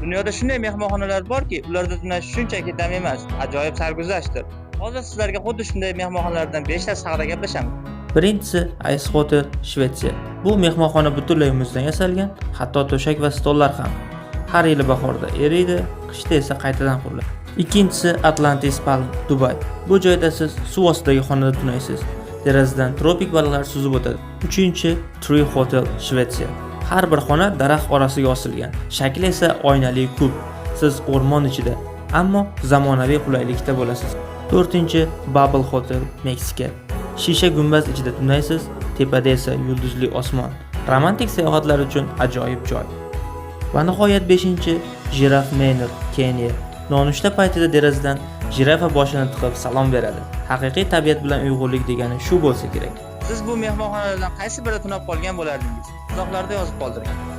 Dunyoda shunday mehmonxonalar borki, ularda tunash shunchaki dam emas, ajoyib sarguzashtdir. Hozir sizlarga xuddi shunday mehmonxonalardan 5 tasi haqida gaplashamiz. Birinchisi Ice Hotel, Shvetsiya. Bu mehmonxona butunlay muzdan yasalgan, hatto to'shak va stollar ham. Har yili bahorda eriydi, qishda esa qaytadan quriladi. Ikkinchisi Atlantis Palm, Dubay. Bu joyda siz suv ostidagi xonada tunaysiz. Derazadan tropik baliqlar suzib o'tadi. Uchinchi Tree Hotel, Shvetsiya. Har bir xona daraxt orasiga osilgan. Shakli esa oynali kub. Siz o'rmon ichida, ammo zamonaviy qulaylikda bo'lasiz. To'rtinchi Bubble Hotel, Meksika. Shisha gumbaz ichida tunaysiz, tepada esa yulduzli osmon. Romantik sayohatlar uchun ajoyib joy. Va nihoyat 5-chi Giraffe Manor, Keniya. Nonushta paytida derazadan jirafa boshini tiqib salom beradi. Haqiqiy tabiat bilan uyg'unlik degani shu bo'lsa kerak. Siz bu mehmonxonalardan qaysi birida tunab qolgan bo'lardingiz? Izohlarda yozib qoldiring.